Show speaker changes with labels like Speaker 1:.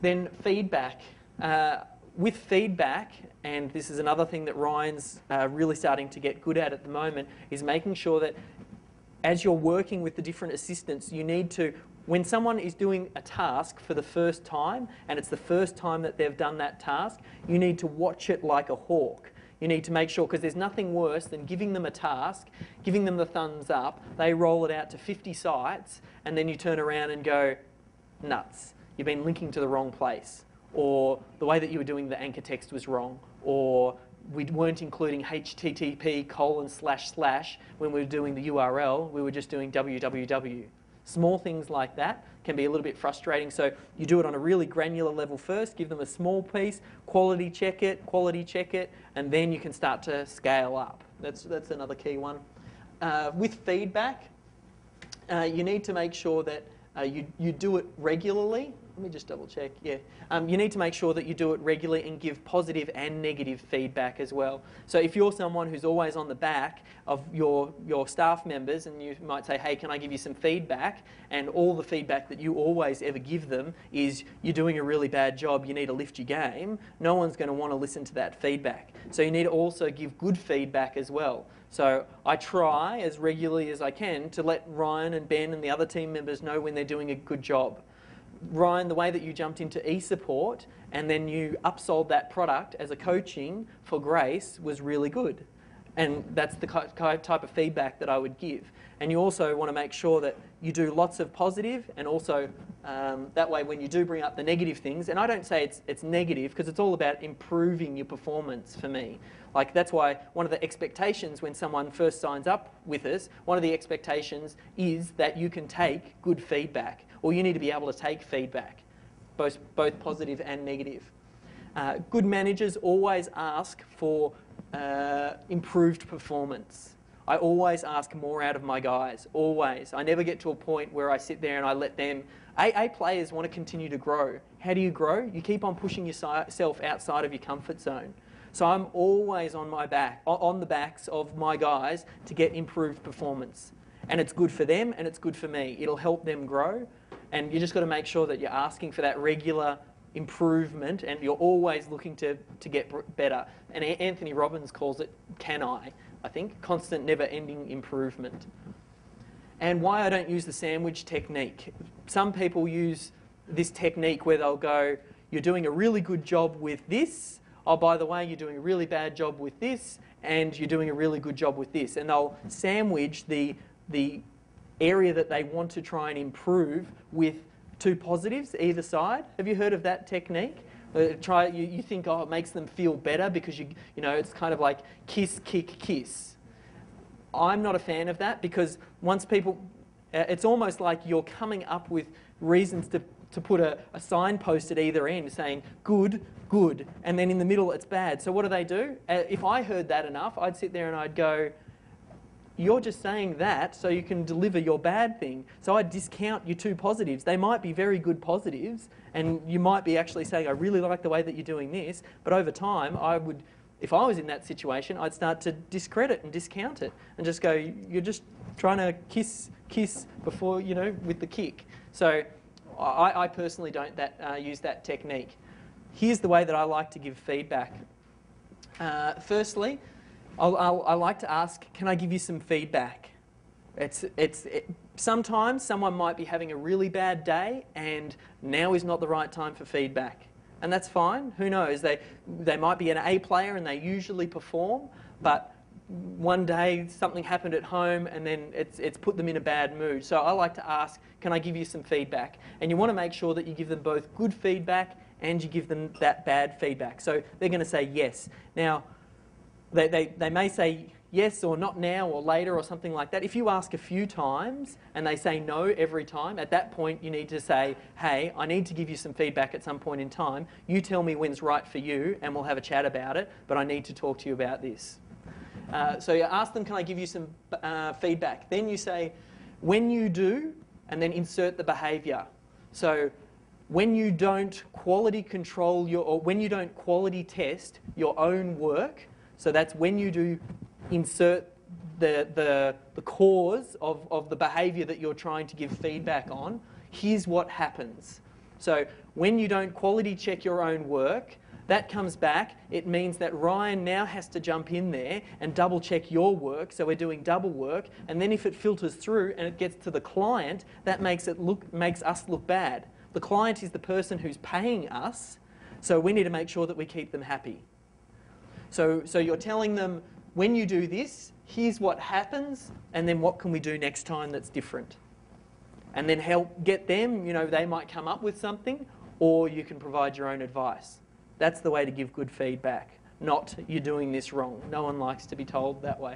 Speaker 1: Then feedback. With feedback, and this is another thing that Ryan's really starting to get good at the moment, is making sure that as you're working with the different assistants, you need to, when someone is doing a task for the first time, and it's the first time that they've done that task, you need to watch it like a hawk. You need to make sure, because there's nothing worse than giving them a task, giving them the thumbs up, they roll it out to 50 sites, and then you turn around and go, nuts, you've been linking to the wrong place, or the way that you were doing the anchor text was wrong, or we weren't including http:// when we were doing the URL, we were just doing www. Small things like that can be a little bit frustrating, so you do it on a really granular level first, give them a small piece, quality check it, and then you can start to scale up. That's another key one. With feedback, you need to make sure that you do it regularly. Let me just double check, yeah. You need to make sure that you do it regularly and give positive and negative feedback as well. So if you're someone who's always on the back of your staff members, and you might say, hey, can I give you some feedback? And all the feedback that you always ever give them is, you're doing a really bad job, you need to lift your game, no one's going to want to listen to that feedback. So you need to also give good feedback as well. So I try as regularly as I can to let Ryan and Ben and the other team members know when they're doing a good job. Ryan, the way that you jumped into eSupport and then you upsold that product as a coaching for Grace was really good. And that's the type of feedback that I would give. And you also want to make sure that you do lots of positive, and also that way when you do bring up the negative things, and I don't say it's negative, because it's all about improving your performance for me. Like, that's why one of the expectations when someone first signs up with us, one of the expectations is that you can take good feedback, or you need to be able to take feedback, both positive and negative. Good managers always ask for improved performance. I always ask more out of my guys, always. I never get to a point where I sit there and I let them... AA players want to continue to grow. How do you grow? You keep on pushing yourself outside of your comfort zone. So I'm always on the backs of my guys to get improved performance. And it's good for them and it's good for me. It'll help them grow. And you just got to make sure that you're asking for that regular improvement, and you're always looking to get better. And Anthony Robbins calls it I think, constant never-ending improvement. And why I don't use the sandwich technique. Some people use this technique where they'll go, you're doing a really good job with this, oh, by the way, you're doing a really bad job with this, and you're doing a really good job with this. And they'll sandwich the area that they want to try and improve with two positives either side. Have you heard of that technique? You think, oh, it makes them feel better because you know, it's kind of like kiss, kick, kiss. I'm not a fan of that, because once people, it's almost like you're coming up with reasons to put a signpost at either end saying good, good, and then in the middle it's bad. So what do? If I heard that enough, I'd sit there and I'd go, you're just saying that so you can deliver your bad thing. So I'd discount your two positives. They might be very good positives, and you might be actually saying, I really like the way that you're doing this, but over time, if I was in that situation, I'd start to discredit and discount it and just go, you're just trying to kiss before, you know, with the kick. So I personally don't use that technique. Here's the way that I like to give feedback. Firstly, I like to ask, can I give you some feedback? Sometimes someone might be having a really bad day and now is not the right time for feedback. And that's fine, who knows? They might be an A player and they usually perform, but one day something happened at home and then it's put them in a bad mood. So I like to ask, can I give you some feedback? And you want to make sure that you give them both good feedback and you give them that bad feedback. So they're going to say yes. Now, they may say yes or not now or later or something like that. If you ask a few times and they say no every time, at that point you need to say, hey, I need to give you some feedback at some point in time. You tell me when's right for you and we'll have a chat about it, but I need to talk to you about this. So you ask them, can I give you some feedback? Then you say, when you do, and then insert the behaviour. So when you don't quality control or when you don't quality test your own work, so that's when you do insert the cause of the behaviour that you're trying to give feedback on, here's what happens. So when you don't quality check your own work, that comes back. It means that Ryan now has to jump in there and double check your work. So we're doing double work. And then if it filters through and it gets to the client, that makes us look bad. The client is the person who's paying us. So we need to make sure that we keep them happy. So you're telling them, when you do this, here's what happens, and then what can we do next time that's different? And then help get them, they might come up with something, or you can provide your own advice. That's the way to give good feedback, not you're doing this wrong. No one likes to be told that way.